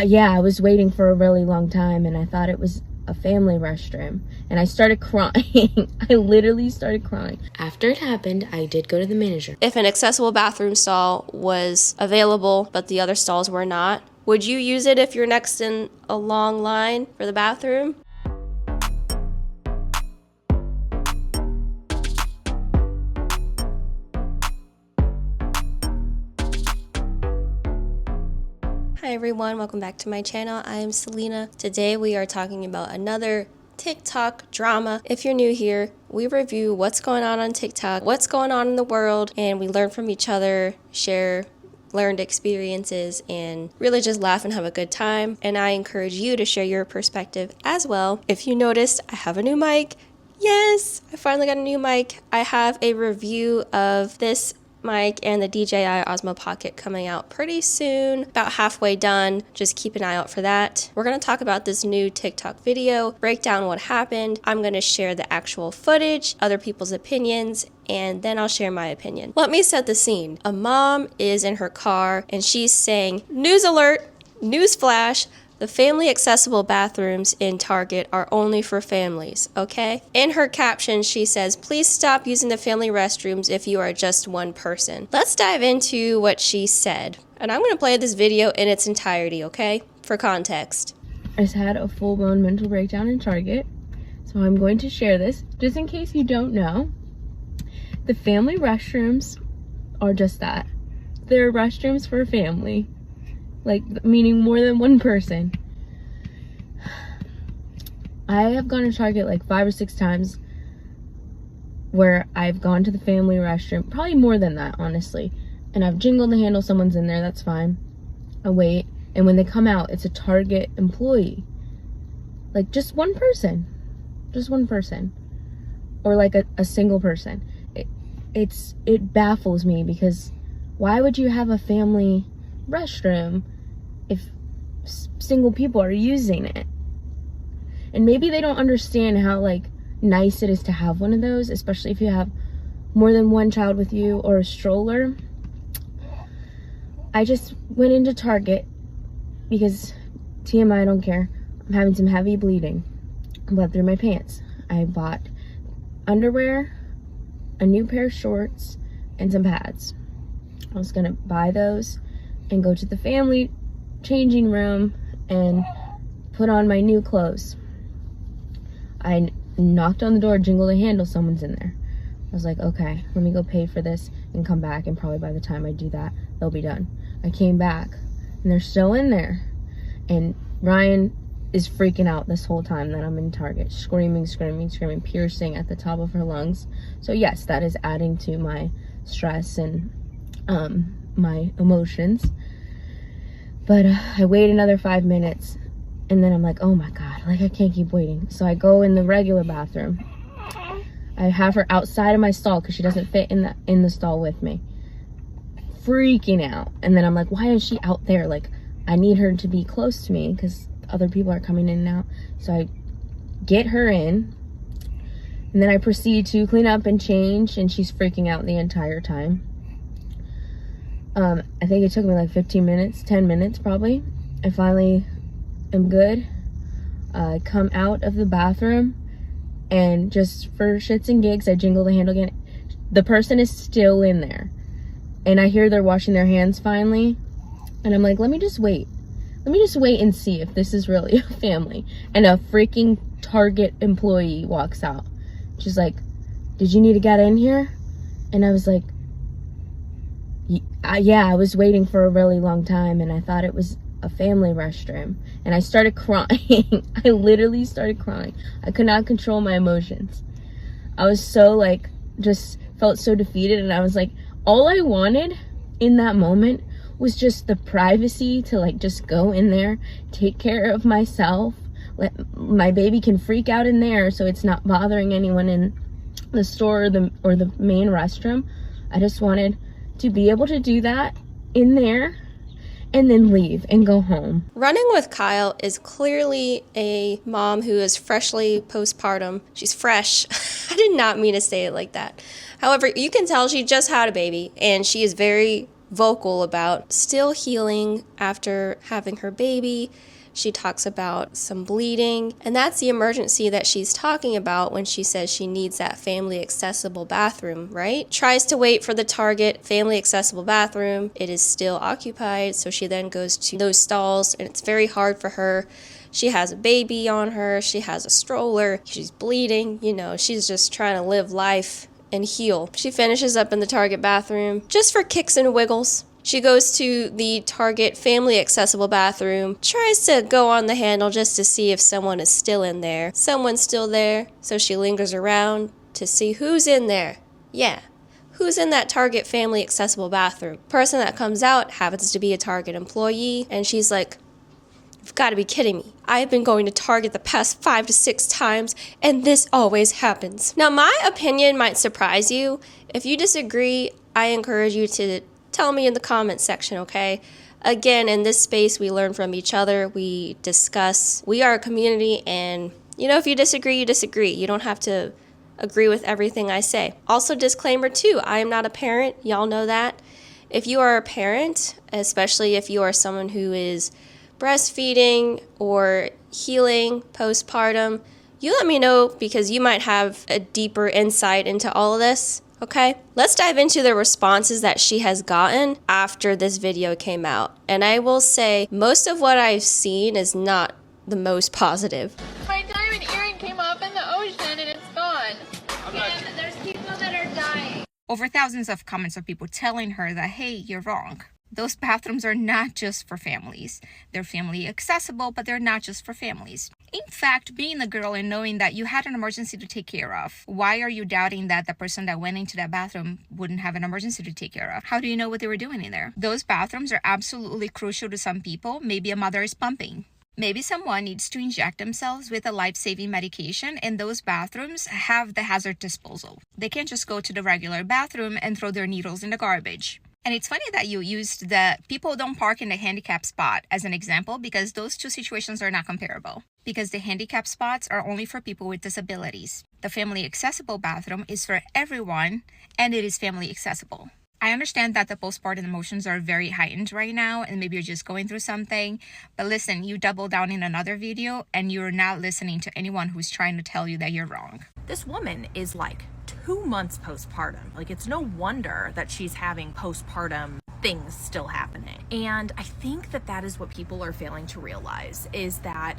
Yeah, I was waiting for a really long time and I thought it was a family restroom. And I started crying. I literally started crying. After it happened, I did go to the manager. If an accessible bathroom stall was available, but the other stalls were not, would you use it if you're next in a long line for the bathroom? Hi everyone, welcome back to my channel. I am Selena. Today we are talking about another TikTok drama. If you're new here, we review what's going on TikTok, what's going on in the world, and we learn from each other, share learned experiences, and really just laugh and have a good time. And I encourage you to share your perspective as well. If you noticed, I have a new mic. Yes, I finally got a new mic. I have a review of this mic and the DJI Osmo Pocket coming out pretty soon, about halfway done. Just keep an eye out for that. We're going to talk about this new TikTok video, break down what happened. I'm going to share the actual footage, other people's opinions, and then I'll share my opinion. Let me set the scene. A mom is in her car and she's saying, "News alert, news flash, the family accessible bathrooms in Target are only for families," okay? In her caption, she says, "Please stop using the family restrooms if you are just one person." Let's dive into what she said. And I'm gonna play this video in its entirety, okay? For context. I just had a full-blown mental breakdown in Target, so I'm going to share this. Just in case you don't know, the family restrooms are just that. They're restrooms for a family. Like, meaning more than one person. I have gone to Target like 5 or 6 times where I've gone to the family restroom, probably more than that, honestly, and I've jingled the handle, someone's in there, that's fine. I wait, and when they come out, it's a Target employee. Like, just one person. Or like a single person. It baffles me, because why would you have a family restroom if single people are using it? And maybe they don't understand how like nice it is to have one of those, especially if you have more than one child with you or a stroller. I just went into Target because TMI, I don't care, I'm having some heavy bleeding. I bled through my pants. I bought underwear, a new pair of shorts, and some pads. I was gonna buy those and go to the family changing room and put on my new clothes. I knocked on the door, jingled the handle, someone's in there. I was like, okay, let me go pay for this and come back, and probably by the time I do that, they'll be done. I came back and they're still in there, and Ryan is freaking out this whole time that I'm in Target, screaming, piercing at the top of her lungs. So yes, that is adding to my stress and my emotions. But I wait another 5 minutes, and then I'm like, oh my god, like I can't keep waiting. So I go in the regular bathroom. I have her outside of my stall because she doesn't fit in the stall with me. Freaking out. And then I'm like, why is she out there? Like, I need her to be close to me because other people are coming in and out. So I get her in, and then I proceed to clean up and change, and she's freaking out the entire time. I think it took me like 15 minutes, 10 minutes probably. I finally am good. I come out of the bathroom, and just for shits and gigs, I jingle the handle again. The person is still in there, and I hear they're washing their hands finally, and I'm like, let me just wait and see if this is really a family. And a freaking Target employee walks out. She's like, did you need to get in here? And I was like, yeah, I was waiting for a really long time and I thought it was a family restroom. And I started crying. I literally started crying. I could not control my emotions. I was so like, just felt so defeated, and I was like, all I wanted in that moment was just the privacy to like just go in there, take care of myself. My baby can freak out in there, so it's not bothering anyone in the store or the main restroom. I just wanted to be able to do that in there and then leave and go home. Running with Kyle is clearly a mom who is freshly postpartum. She's fresh. I did not mean to say it like that. However, you can tell she just had a baby, and she is very vocal about still healing after having her baby. She talks about some bleeding, and that's the emergency that she's talking about when she says she needs that family accessible bathroom, right? Tries to wait for the Target family accessible bathroom. It is still occupied, so she then goes to those stalls, and it's very hard for her. She has a baby on her, she has a stroller, she's bleeding, she's just trying to live life and heal. She finishes up in the Target bathroom just for kicks and wiggles. She goes to the Target family accessible bathroom, tries to go on the handle just to see if someone is still in there. Someone's still there, so she lingers around to see who's in there. Yeah, who's in that Target family accessible bathroom? Person that comes out happens to be a Target employee, and she's like, "You've got to be kidding me. I've been going to Target the past 5 to 6 times, and this always happens." Now, my opinion might surprise you. If you disagree, I encourage you to tell me in the comments section, okay? Again, in this space, we learn from each other. We discuss. We are a community, and, if you disagree, you disagree. You don't have to agree with everything I say. Also, disclaimer too, I am not a parent. Y'all know that. If you are a parent, especially if you are someone who is breastfeeding or healing postpartum, you let me know because you might have a deeper insight into all of this, okay? Let's dive into the responses that she has gotten after this video came out. And I will say most of what I've seen is not the most positive. My diamond earring came off in the ocean and it's gone. And there's people that are dying. Over thousands of comments of people telling her that, hey, you're wrong. Those bathrooms are not just for families. They're family accessible, but they're not just for families. In fact, being a girl and knowing that you had an emergency to take care of, why are you doubting that the person that went into that bathroom wouldn't have an emergency to take care of? How do you know what they were doing in there? Those bathrooms are absolutely crucial to some people. Maybe a mother is pumping. Maybe someone needs to inject themselves with a life-saving medication, and those bathrooms have the hazard disposal. They can't just go to the regular bathroom and throw their needles in the garbage. And it's funny that you used the people don't park in the handicap spot as an example, because those two situations are not comparable. Because the handicap spots are only for people with disabilities. The family accessible bathroom is for everyone, and it is family accessible. I understand that the postpartum emotions are very heightened right now, and maybe you're just going through something. But listen, you double down in another video, and you're not listening to anyone who's trying to tell you that you're wrong. This woman is like 2 months postpartum. Like, it's no wonder that she's having postpartum things still happening. And I think that that is what people are failing to realize, is that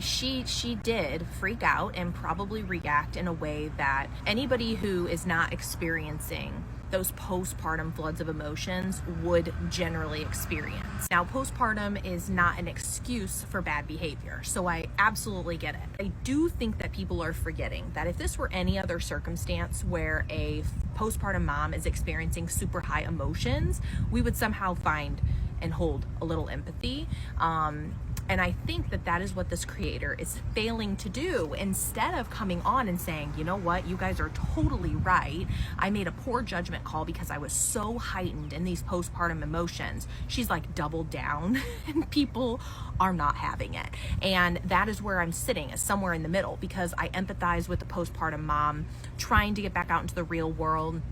she did freak out and probably react in a way that anybody who is not experiencing those postpartum floods of emotions would generally experience. Now, postpartum is not an excuse for bad behavior, so I absolutely get it. I do think that people are forgetting that if this were any other circumstance where a postpartum mom is experiencing super high emotions, we would somehow find and hold a little empathy. And I think that that is what this creator is failing to do. Instead of coming on and saying, you know what, you guys are totally right. I made a poor judgment call because I was so heightened in these postpartum emotions. She's like doubled down and people are not having it. And that is where I'm sitting, is somewhere in the middle, because I empathize with the postpartum mom trying to get back out into the real world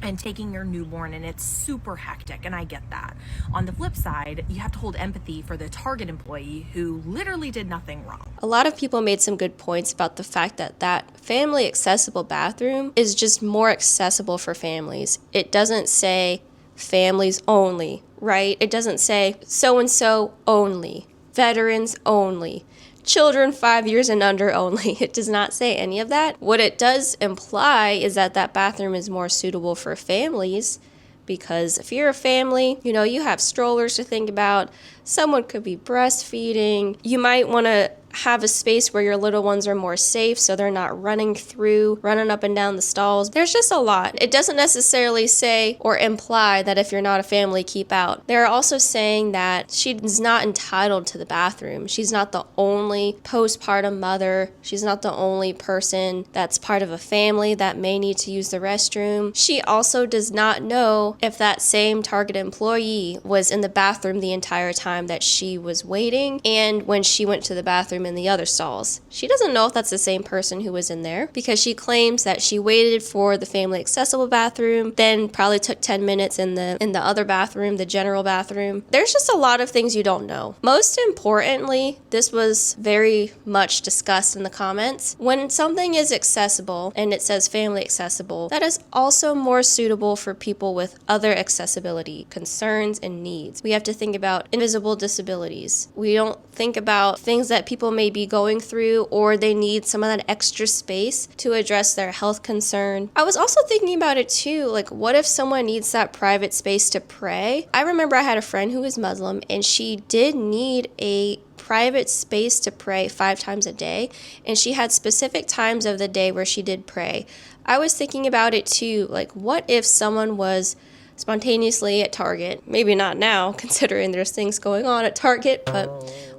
and taking your newborn, and it's super hectic, and I get that. On the flip side, you have to hold empathy for the Target employee who literally did nothing wrong. A lot of people made some good points about the fact that that family accessible bathroom is just more accessible for families. It doesn't say families only, right? It doesn't say so-and-so only, veterans only, children 5 years and under only. It does not say any of that. What it does imply is that that bathroom is more suitable for families, because if you're a family, you have strollers to think about. Someone could be breastfeeding. You might want to have a space where your little ones are more safe so they're not running up and down the stalls. There's just a lot. It doesn't necessarily say or imply that if you're not a family, keep out. They're also saying that she's not entitled to the bathroom. She's not the only postpartum mother. She's not the only person that's part of a family that may need to use the restroom. She also does not know if that same Target employee was in the bathroom the entire time that she was waiting, and when she went to the bathroom bathroom in the other stalls. She doesn't know if that's the same person who was in there because she claims that she waited for the family accessible bathroom, then probably took 10 minutes in the other bathroom, the general bathroom. There's just a lot of things you don't know. Most importantly, this was very much discussed in the comments. When something is accessible and it says family accessible, that is also more suitable for people with other accessibility concerns and needs. We have to think about invisible disabilities. We don't think about things that people may be going through, or they need some of that extra space to address their health concern. I was also thinking about it too, like what if someone needs that private space to pray? I remember I had a friend who was Muslim, and she did need a private space to pray 5 times a day, and she had specific times of the day where she did pray. I was thinking about it too, like what if someone was spontaneously at Target, maybe not now considering there's things going on at Target, but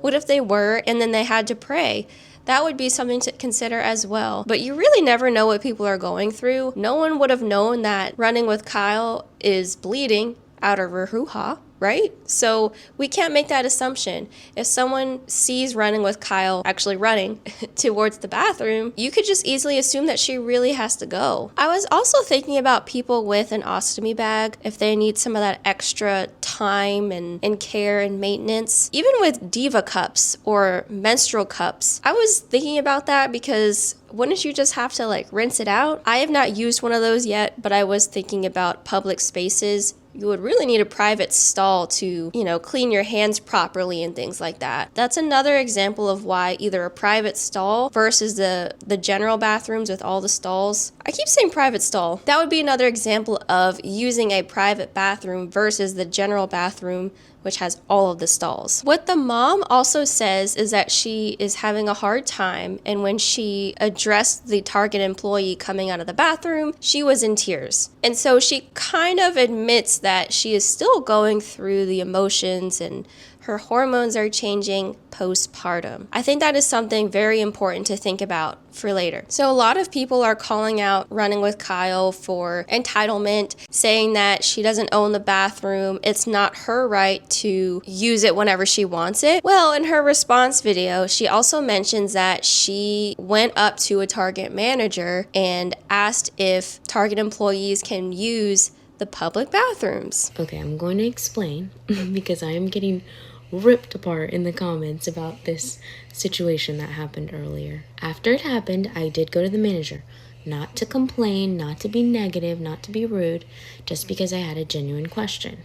what if they were and then they had to pray? That would be something to consider as well. But you really never know what people are going through. No one would have known that running with Kyle is bleeding out of her hoo-ha, right? So we can't make that assumption. If someone sees running with Kyle actually running towards the bathroom, you could just easily assume that she really has to go. I was also thinking about people with an ostomy bag, if they need some of that extra time and care and maintenance. Even with diva cups or menstrual cups, I was thinking about that because wouldn't you just have to like rinse it out? I have not used one of those yet, but I was thinking about public spaces. You would really need a private stall to, clean your hands properly and things like that. That's another example of why either a private stall versus the general bathrooms with all the stalls. I keep saying private stall. That would be another example of using a private bathroom versus the general bathroom, which has all of the stalls. What the mom also says is that she is having a hard time, and when she addressed the Target employee coming out of the bathroom, she was in tears. And so she kind of admits that she is still going through the emotions and her hormones are changing postpartum. I think that is something very important to think about for later. So a lot of people are calling out running with Kyle for entitlement, saying that she doesn't own the bathroom. It's not her right to use it whenever she wants it. Well, in her response video, she also mentions that she went up to a Target manager and asked if Target employees can use the public bathrooms. Okay, I'm going to explain because I am getting ripped apart in the comments about this situation that happened earlier. After it happened, I did go to the manager, not to complain, not to be negative, not to be rude, just because I had a genuine question.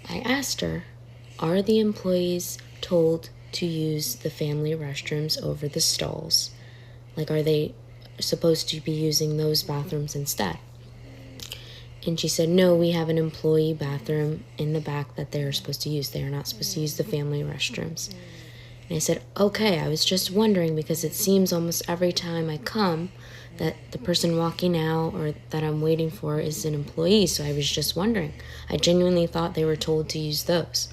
I asked her, are the employees told to use the family restrooms over the stalls? Like, are they supposed to be using those bathrooms instead? And she said, no, we have an employee bathroom in the back that they're supposed to use. They are not supposed to use the family restrooms. And I said, okay, I was just wondering because it seems almost every time I come that the person walking out or that I'm waiting for is an employee. So I was just wondering. I genuinely thought they were told to use those.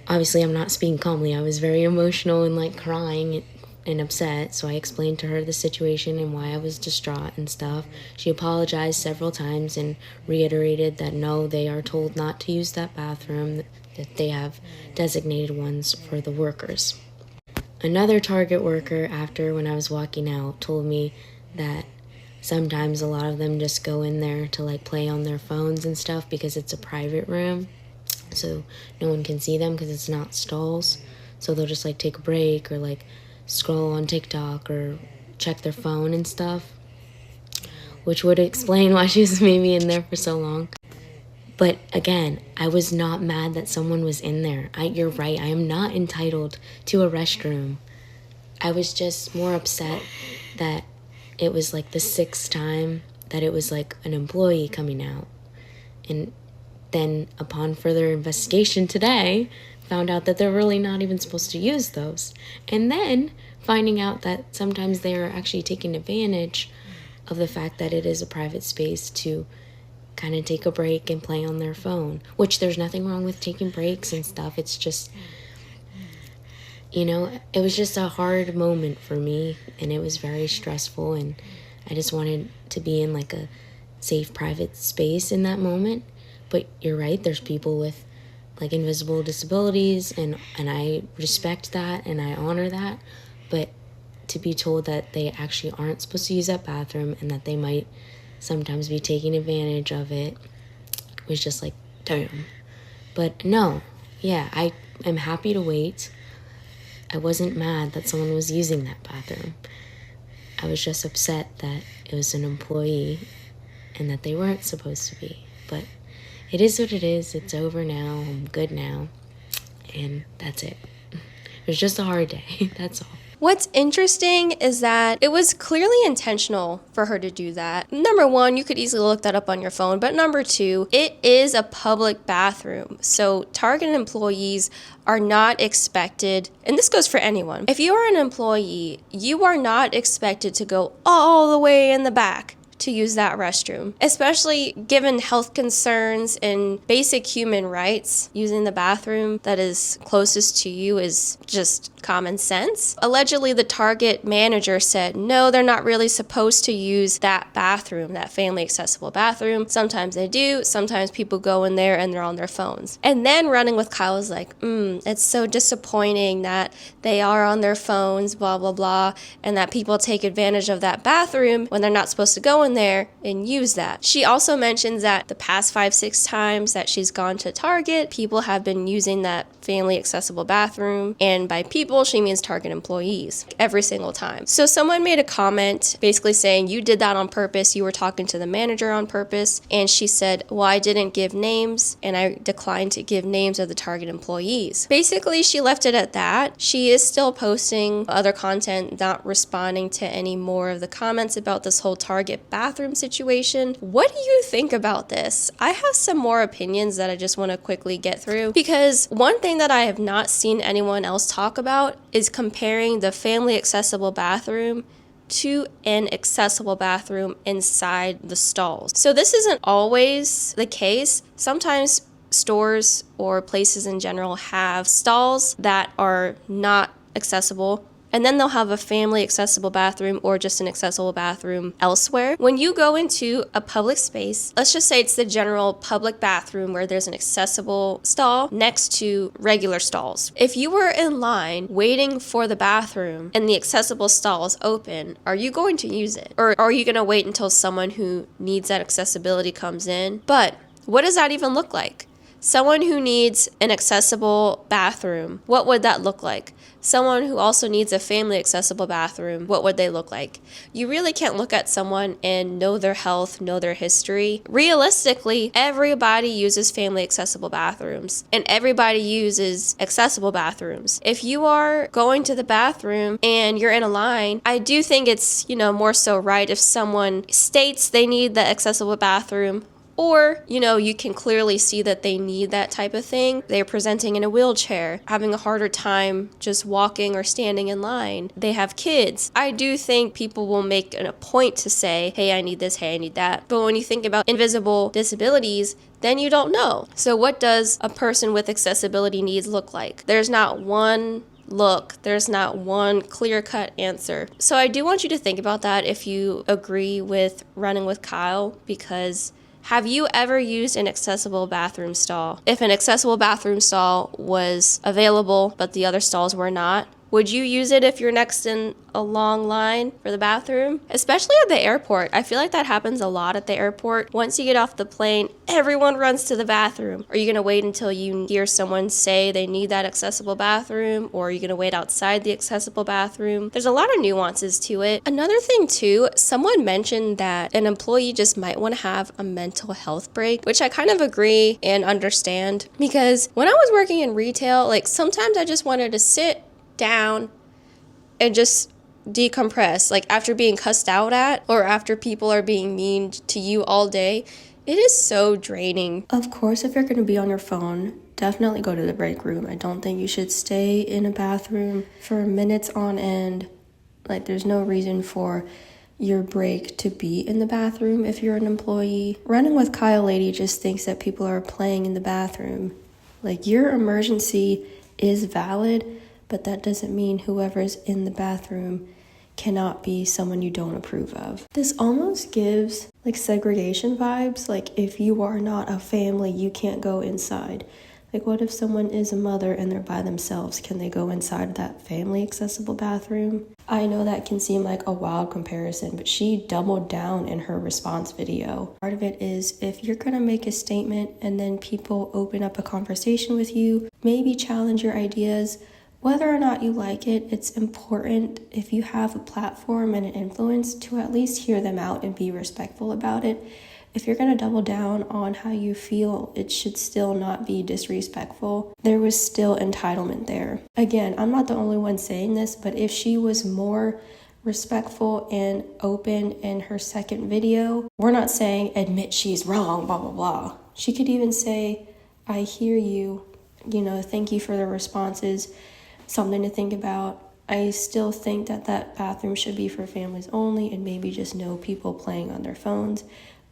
Obviously, I'm not speaking calmly. I was very emotional and like crying and upset, so I explained to her the situation and why I was distraught and stuff. She apologized several times and reiterated that no, they are told not to use that bathroom, that they have designated ones for the workers. Another Target worker, after when I was walking out, told me that sometimes a lot of them just go in there to like play on their phones and stuff because it's a private room, so no one can see them because it's not stalls. So they'll just like take a break or like scroll on TikTok or check their phone and stuff, which would explain why she was maybe in there for so long. But again, I was not mad that someone was in there. You're right, I am not entitled to a restroom. I was just more upset that it was like the 6th time that it was like an employee coming out. And then upon further investigation today, found out that they're really not even supposed to use those. And then finding out that sometimes they are actually taking advantage of the fact that it is a private space to kind of take a break and play on their phone, which there's nothing wrong with taking breaks and stuff. It's just, it was just a hard moment for me, and it was very stressful, and I just wanted to be in like a safe private space in that moment. But you're right, there's people with like invisible disabilities, and I respect that and I honor that, but to be told that they actually aren't supposed to use that bathroom and that they might sometimes be taking advantage of it was just like, damn. But no, yeah, I am happy to wait. I wasn't mad that someone was using that bathroom. I was just upset that it was an employee and that they weren't supposed to be. But it is what it is. It's over now. I'm good now. And that's it. It was just a hard day. That's all. What's interesting is that it was clearly intentional for her to do that. Number one, you could easily look that up on your phone, but number two, it is a public bathroom. So Target employees are not expected, and this goes for anyone. If you are an employee, you are not expected to go all the way in the back to use that restroom, especially given health concerns and basic human rights. Using the bathroom that is closest to you is just common sense. Allegedly, the Target manager said, no, they're not really supposed to use that bathroom, that family accessible bathroom. Sometimes they do. Sometimes people go in there and they're on their phones. And then Running with Kyle was like, it's so disappointing that they are on their phones, blah, blah, blah, and that people take advantage of that bathroom when they're not supposed to go in there and use that. She also mentions that the past 5-6 times that she's gone to Target, people have been using that family accessible bathroom, and by people she means Target employees every single time. So someone made a comment basically saying, you did that on purpose, you were talking to the manager on purpose, and she said, well, I didn't give names and I declined to give names of the Target employees. Basically, she left it at that. She is still posting other content, not responding to any more of the comments about this whole Target bathroom situation. What do you think about this? I have some more opinions that I just want to quickly get through, because one thing that I have not seen anyone else talk about is comparing the family accessible bathroom to an accessible bathroom inside the stalls. So this isn't always the case. Sometimes stores or places in general have stalls that are not accessible, and then they'll have a family accessible bathroom or just an accessible bathroom elsewhere. When you go into a public space, let's just say it's the general public bathroom where there's an accessible stall next to regular stalls. If you were in line waiting for the bathroom and the accessible stall is open, are you going to use it? Or are you going to wait until someone who needs that accessibility comes in? But what does that even look like? Someone who needs an accessible bathroom, what would that look like? Someone who also needs a family accessible bathroom, what would they look like? You really can't look at someone and know their health, know their history. Realistically, everybody uses family accessible bathrooms and everybody uses accessible bathrooms. If you are going to the bathroom and you're in a line, I do think it's, more so right if someone states they need the accessible bathroom, or, you can clearly see that they need that type of thing. They're presenting in a wheelchair, having a harder time just walking or standing in line. They have kids. I do think people will make a point to say, hey, I need this, hey, I need that. But when you think about invisible disabilities, then you don't know. So what does a person with accessibility needs look like? There's not one look. There's not one clear-cut answer. So I do want you to think about that if you agree with Running with Kyle, because have you ever used an accessible bathroom stall? If an accessible bathroom stall was available, but the other stalls were not, would you use it if you're next in a long line for the bathroom? Especially at the airport. I feel like that happens a lot at the airport. Once you get off the plane, everyone runs to the bathroom. Are you going to wait until you hear someone say they need that accessible bathroom? Or are you going to wait outside the accessible bathroom? There's a lot of nuances to it. Another thing too, someone mentioned that an employee just might want to have a mental health break, which I kind of agree and understand, because when I was working in retail, sometimes I just wanted to sit down and just decompress. After being cussed out at, or after people are being mean to you all day, it is so draining. Of course, if you're going to be on your phone, definitely go to the break room. I don't think you should stay in a bathroom for minutes on end. There's no reason for your break to be in the bathroom if you're an employee. Running with Kyle lady just thinks that people are playing in the bathroom. Your emergency is valid, but that doesn't mean whoever's in the bathroom cannot be someone you don't approve of. This almost gives segregation vibes. If you are not a family, you can't go inside. Like, what if someone is a mother and they're by themselves? Can they go inside that family accessible bathroom? I know that can seem like a wild comparison, but she doubled down in her response video. Part of it is, if you're gonna make a statement and then people open up a conversation with you, maybe challenge your ideas, whether or not you like it, it's important, if you have a platform and an influence, to at least hear them out and be respectful about it. If you're gonna double down on how you feel, it should still not be disrespectful. There was still entitlement there. Again, I'm not the only one saying this, but if she was more respectful and open in her second video, we're not saying admit she's wrong, blah, blah, blah. She could even say, I hear you, thank you for the responses, something to think about. I still think that bathroom should be for families only and maybe just no people playing on their phones.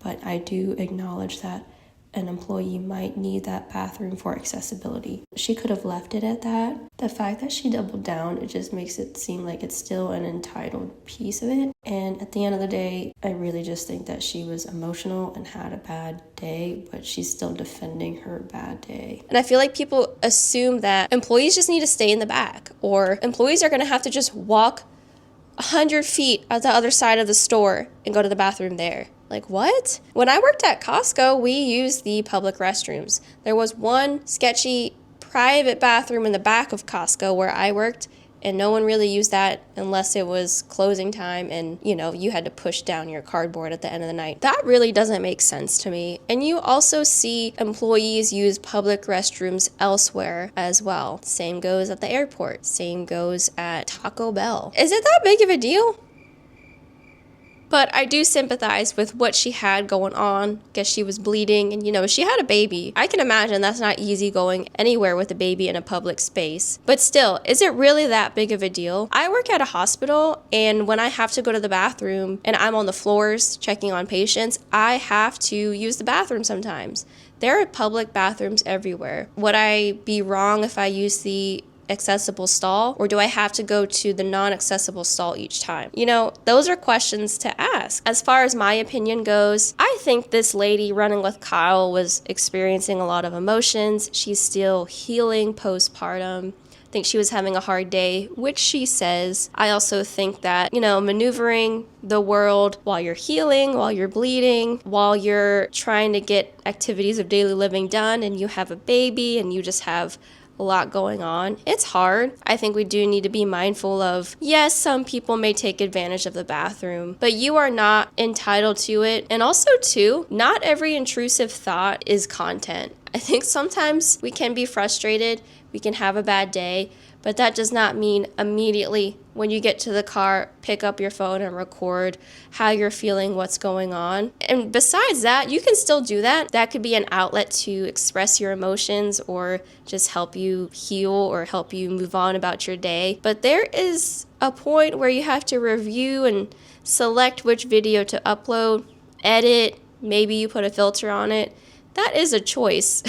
But I do acknowledge that an employee might need that bathroom for accessibility. She could have left it at that. The fact that she doubled down, it just makes it seem like it's still an entitled piece of it. And at the end of the day, I really just think that she was emotional and had a bad day, but she's still defending her bad day. And I feel like people assume that employees just need to stay in the back, or employees are going to have to just walk 100 feet at the other side of the store and go to the bathroom there. Like, what? When I worked at Costco, we used the public restrooms. There was one sketchy private bathroom in the back of Costco where I worked, and no one really used that unless it was closing time and, you had to push down your cardboard at the end of the night. That really doesn't make sense to me. And you also see employees use public restrooms elsewhere as well. Same goes at the airport. Same goes at Taco Bell. Is it that big of a deal? But I do sympathize with what she had going on. Guess she was bleeding and, she had a baby. I can imagine that's not easy going anywhere with a baby in a public space. But still, is it really that big of a deal? I work at a hospital, and when I have to go to the bathroom and I'm on the floors checking on patients, I have to use the bathroom sometimes. There are public bathrooms everywhere. Would I be wrong if I use the accessible stall, or do I have to go to the non-accessible stall each time? Those are questions to ask. As far as my opinion goes, I think this lady running with Kyle was experiencing a lot of emotions. She's still healing postpartum. I think she was having a hard day, which she says. I also think that, maneuvering the world while you're healing, while you're bleeding, while you're trying to get activities of daily living done, and you have a baby and you just have a lot going on. It's hard. I think we do need to be mindful of, yes, some people may take advantage of the bathroom, but you are not entitled to it. And also, too, not every intrusive thought is content. I think sometimes we can be frustrated, we can have a bad day, but that does not mean immediately when you get to the car, pick up your phone and record how you're feeling, what's going on. And besides that, you can still do that. That could be an outlet to express your emotions or just help you heal or help you move on about your day. But there is a point where you have to review and select which video to upload, edit, maybe you put a filter on it. That is a choice.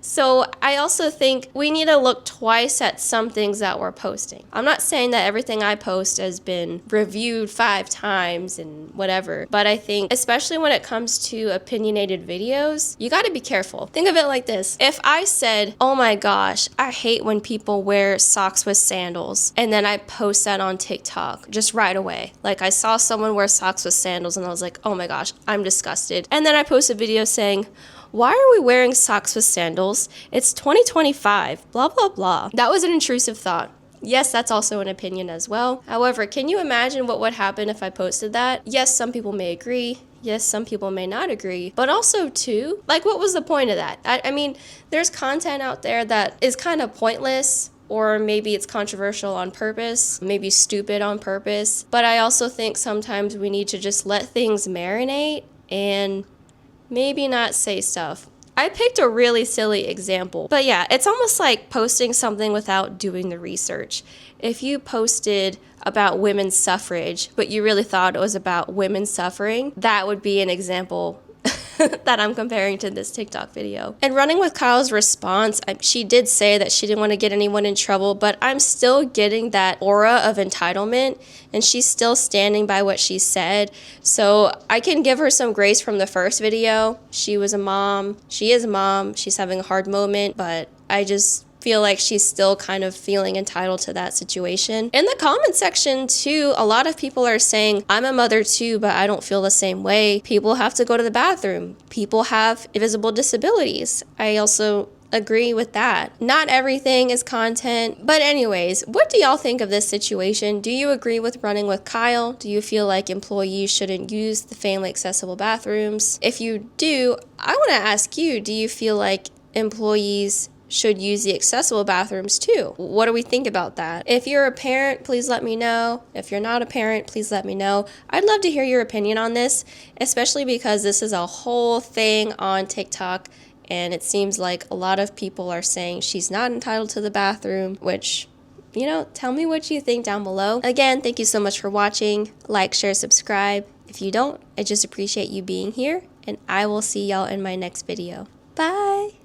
So I also think we need to look twice at some things that we're posting. I'm not saying that everything I post has been reviewed 5 times and whatever, but I think especially when it comes to opinionated videos, you got to be careful. Think of it like this. If I said, oh my gosh, I hate when people wear socks with sandals, and then I post that on TikTok just right away. Like, I saw someone wear socks with sandals and I was like, oh my gosh, I'm disgusted. And then I post a video saying, why are we wearing socks with sandals? It's 2025, blah, blah, blah. That was an intrusive thought. Yes, that's also an opinion as well. However, can you imagine what would happen if I posted that? Yes, some people may agree. Yes, some people may not agree. But also, too, like, what was the point of that? I mean, there's content out there that is kind of pointless, or maybe it's controversial on purpose, maybe stupid on purpose. But I also think sometimes we need to just let things marinate and maybe not say stuff. I picked a really silly example, but yeah, it's almost like posting something without doing the research. If you posted about women's suffrage, but you really thought it was about women suffering, that would be an example that I'm comparing to this TikTok video. And running with Kyle's response, she did say that she didn't want to get anyone in trouble, but I'm still getting that aura of entitlement, and she's still standing by what she said. So I can give her some grace from the first video. She was a mom. She is a mom. She's having a hard moment, but I just feel like she's still kind of feeling entitled to that situation. In the comment section too, a lot of people are saying, I'm a mother too, but I don't feel the same way. People have to go to the bathroom. People have invisible disabilities. I also agree with that. Not everything is content. But anyways, what do y'all think of this situation? Do you agree with running with Kyle? Do you feel like employees shouldn't use the family accessible bathrooms? If you do, I want to ask you, do you feel like employees should use the accessible bathrooms too? What do we think about that? If you're a parent, please let me know. If you're not a parent, please let me know. I'd love to hear your opinion on this, especially because this is a whole thing on TikTok, and it seems like a lot of people are saying she's not entitled to the bathroom, which, you know, tell me what you think down below. Again, thank you so much for watching. Like, share, subscribe. If you don't, I just appreciate you being here, and I will see y'all in my next video. Bye!